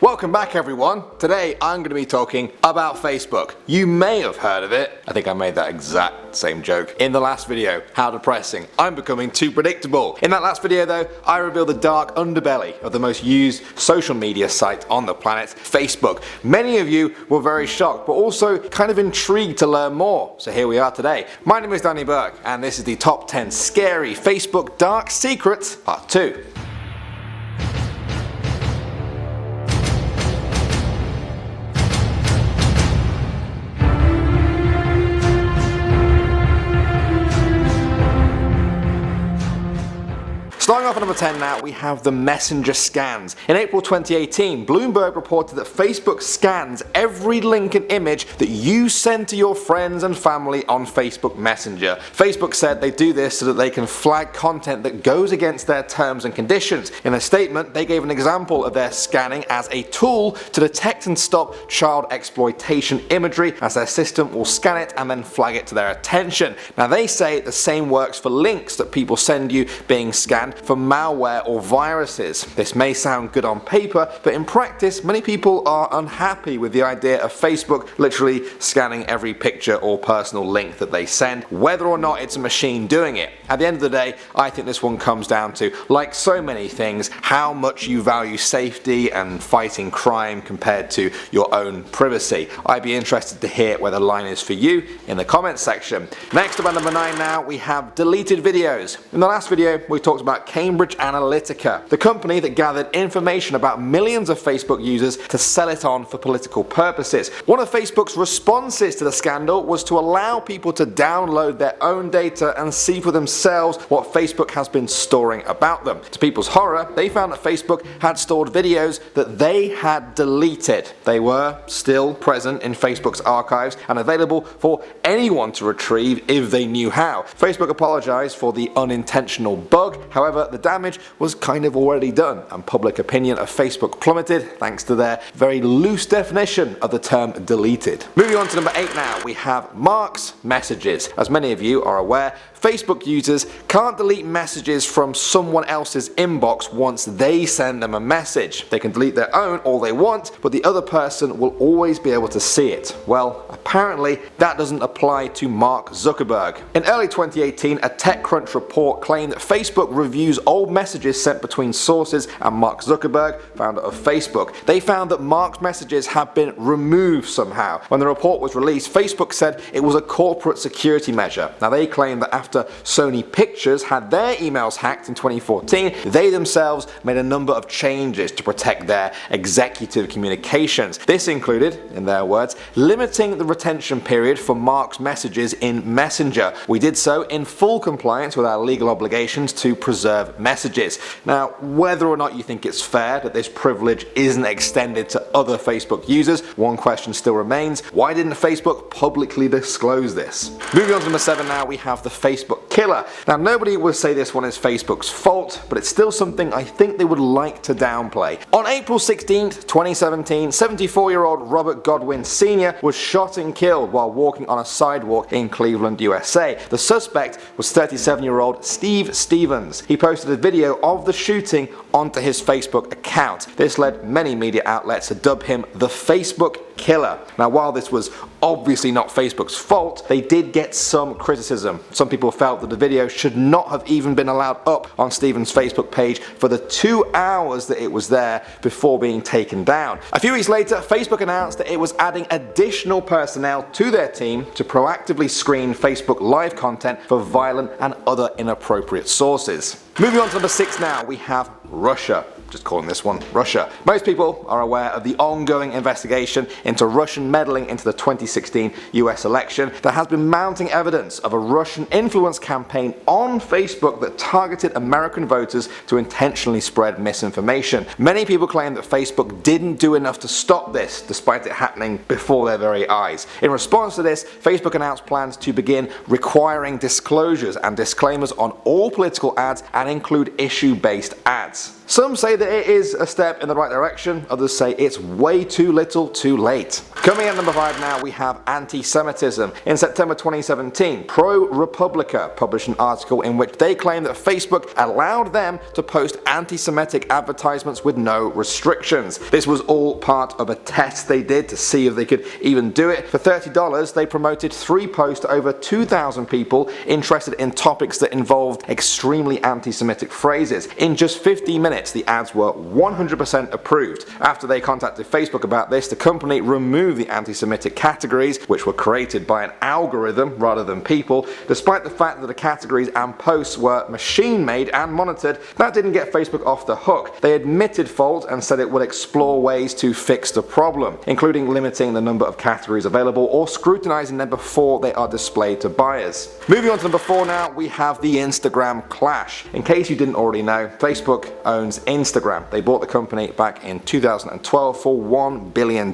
Welcome back everyone. Today I'm going to be talking about Facebook. You may have heard of it. I think I made that exact same joke in the last video. How depressing. I'm becoming too predictable. In that last video though, I revealed the dark underbelly of the most used social media site on the planet, Facebook. Many of you were very shocked, but also kind of intrigued to learn more. So here we are today. My name is Danny Burke and this is the top 10 scary Facebook dark secrets part 2. Starting off at number 10 now, we have the Messenger scans. In April 2018, Bloomberg reported that Facebook scans every link and image that you send to your friends and family on Facebook Messenger. Facebook said they do this so that they can flag content that goes against their terms and conditions. In a statement, they gave an example of their scanning as a tool to detect and stop child exploitation imagery, as their system will scan it and then flag it to their attention. Now they say the same works for links that people send you being scanned for malware or viruses. This may sound good on paper, but in practice many people are unhappy with the idea of Facebook literally scanning every picture or personal link that they send, whether or not it's a machine doing it. At the end of the day, I think this one comes down to, like so many things, how much you value safety and fighting crime compared to your own privacy. I'd be interested to hear where the line is for you in the comments section. Next up at number 9 now, we have deleted videos. In the last video we talked about Cambridge Analytica, the company that gathered information about millions of Facebook users to sell it on for political purposes. One of Facebook's responses to the scandal was to allow people to download their own data and see for themselves what Facebook has been storing about them. To people's horror, they found that Facebook had stored videos that they had deleted. They were still present in Facebook's archives and available for anyone to retrieve if they knew how. Facebook apologized for the unintentional bug. However, the damage was kind of already done, and public opinion of Facebook plummeted thanks to their very loose definition of the term deleted. Moving on to number 8 now, we have Mark's messages. As many of you are aware, Facebook users can't delete messages from someone else's inbox once they send them a message. They can delete their own all they want, but the other person will always be able to see it. Well, apparently that doesn't apply to Mark Zuckerberg. In early 2018, a TechCrunch report claimed that Facebook reviews old messages sent between sources and Mark Zuckerberg, founder of Facebook. They found that Mark's messages had been removed somehow. When the report was released, Facebook said it was a corporate security measure. Now they claim that after Sony Pictures had their emails hacked in 2014, they themselves made a number of changes to protect their executive communications. This included, in their words, limiting the retention period for Mark's messages in Messenger. We did so in full compliance with our legal obligations to preserve messages. Now, whether or not you think it's fair that this privilege isn't extended to other Facebook users, one question still remains: why didn't Facebook publicly disclose this? Moving on to number 7 now, we have the Facebook killer. Now, nobody will say this one is Facebook's fault, but it's still something I think they would like to downplay. On April 16th, 2017, 74-year-old Robert Godwin Sr. was shot and killed while walking on a sidewalk in Cleveland, USA. The suspect was 37-year-old Steve Stevens. He posted a video of the shooting onto his Facebook account. This led many media outlets to dub him the Facebook killer. Now, while this was obviously not Facebook's fault, they did get some criticism. Some people felt that the video should not have even been allowed up on Stevens' Facebook page for the 2 hours that it was there before being taken down. A few weeks later, Facebook announced that it was adding additional personnel to their team to proactively screen Facebook Live content for violent and other inappropriate sources. Moving on to number 6 now, we have Russia. Just calling this one Russia. Most people are aware of the ongoing investigation into Russian meddling into the 2016 US election. There has been mounting evidence of a Russian influence campaign on Facebook that targeted American voters to intentionally spread misinformation. Many people claim that Facebook didn't do enough to stop this, despite it happening before their very eyes. In response to this, Facebook announced plans to begin requiring disclosures and disclaimers on all political ads and include issue-based ads. Some say say that it is a step in the right direction, others say it's way too little too late. Coming at number 5 now, we have anti-Semitism. In September 2017, ProRepublica published an article in which they claim that Facebook allowed them to post anti-Semitic advertisements with no restrictions. This was all part of a test they did to see if they could even do it. For $30, they promoted 3 posts to over 2,000 people interested in topics that involved extremely anti-Semitic phrases. In just 15 minutes, the ads were 100% approved. After they contacted Facebook about this, the company removed the anti-Semitic categories, which were created by an algorithm rather than people. Despite the fact that the categories and posts were machine-made and monitored, that didn't get Facebook off the hook. They admitted fault and said it would explore ways to fix the problem, including limiting the number of categories available or scrutinizing them before they are displayed to buyers. Moving on to number 4 now, we have the Instagram clash. In case you didn't already know, Facebook owns Instagram. They bought the company back in 2012 for $1 billion.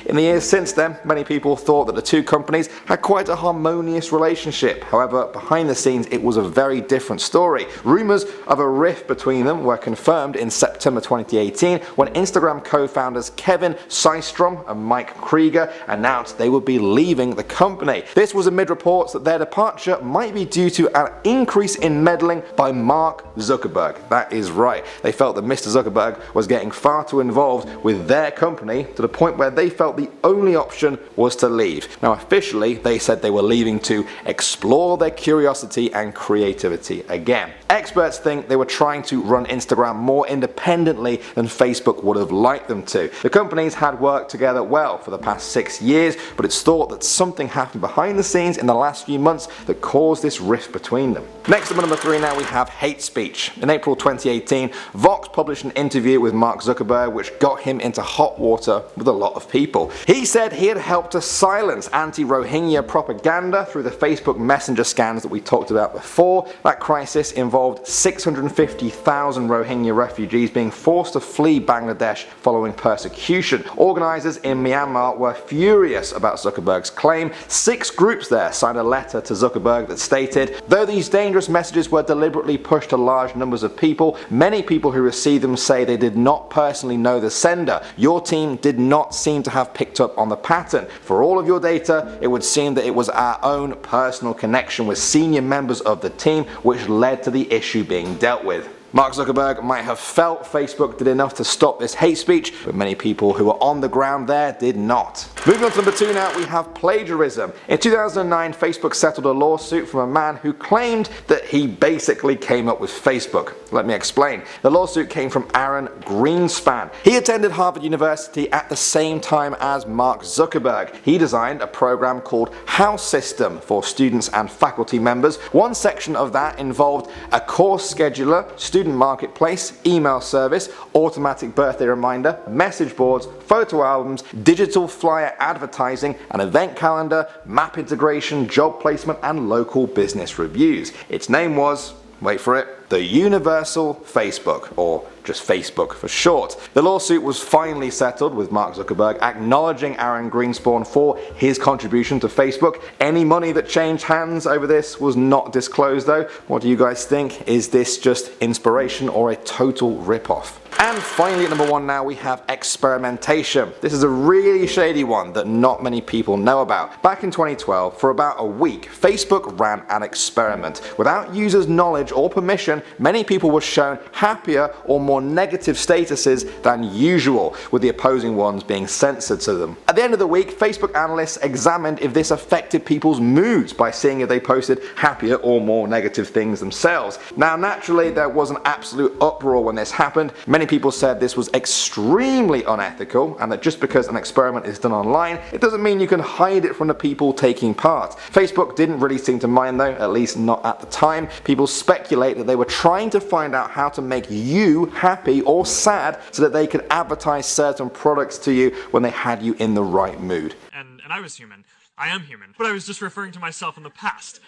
In the years since then, many people thought that the two companies had quite a harmonious relationship. However, behind the scenes it was a very different story. Rumors of a rift between them were confirmed in September 2018 when Instagram co-founders Kevin Systrom and Mike Krieger announced they would be leaving the company. This was amid reports that their departure might be due to an increase in meddling by Mark Zuckerberg. That is right. They felt that Mr. Zuckerberg was getting far too involved with their company to the point where they felt the only option was to leave. Now officially they said they were leaving to explore their curiosity and creativity again. Experts think they were trying to run Instagram more independently than Facebook would have liked them to. The companies had worked together well for the past 6 years, but it's thought that something happened behind the scenes in the last few months that caused this rift between them. Next up at number 3 now, we have hate speech. In April 2018, Vox published an interview with Mark Zuckerberg which got him into hot water with a lot of people. He said he had helped to silence anti-Rohingya propaganda through the Facebook Messenger scans that we talked about before. That crisis involved 650,000 Rohingya refugees being forced to flee Bangladesh following persecution. Organisers in Myanmar were furious about Zuckerberg's claim. 6 groups there signed a letter to Zuckerberg that stated, "Though these dangerous messages were deliberately pushed to large numbers of people, many people who received them say they did not personally know the sender. Your team did not seem to have picked up on the pattern. For all of your data, it would seem that it was our own personal connection with senior members of the team which led to the issue being dealt with." Mark Zuckerberg might have felt Facebook did enough to stop this hate speech, but many people who were on the ground there did not. Moving on to number 2 now, we have plagiarism. In 2009, Facebook settled a lawsuit from a man who claimed that he basically came up with Facebook. Let me explain. The lawsuit came from Aaron Greenspan. He attended Harvard University at the same time as Mark Zuckerberg. He designed a program called House System for students and faculty members. One section of that involved a course scheduler, student marketplace, email service, automatic birthday reminder, message boards, photo albums, digital flyer advertising, an event calendar, map integration, job placement, and local business reviews. Its name was, wait for it, the Universal Facebook, or just Facebook for short. The lawsuit was finally settled with Mark Zuckerberg acknowledging Aaron Greenspan for his contribution to Facebook. Any money that changed hands over this was not disclosed though. What do you guys think? Is this just inspiration or a total rip-off? And finally at number 1 now, we have experimentation. This is a really shady one that not many people know about. Back in 2012, for about a week, Facebook ran an experiment. Without users' knowledge or permission, many people were shown happier or more negative statuses than usual, with the opposing ones being censored to them. At the end of the week, Facebook analysts examined if this affected people's moods by seeing if they posted happier or more negative things themselves. Now naturally there was an absolute uproar when this happened. Many people said this was extremely unethical and that just because an experiment is done online, it doesn't mean you can hide it from the people taking part. Facebook didn't really seem to mind though, at least not at the time. People speculate that they were trying to find out how to make you happy or sad so that they could advertise certain products to you when they had you in the right mood. And I was human. I am human. But I was just referring to myself in the past.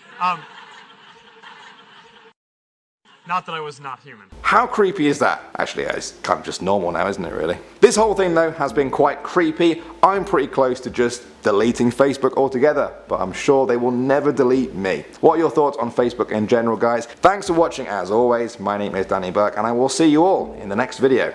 Not that I was not human. How creepy is that? Actually, it's kind of just normal now, isn't it, really? This whole thing, though, has been quite creepy. I'm pretty close to just deleting Facebook altogether, but I'm sure they will never delete me. What are your thoughts on Facebook in general, guys? Thanks for watching, as always. My name is Danny Burke, and I will see you all in the next video.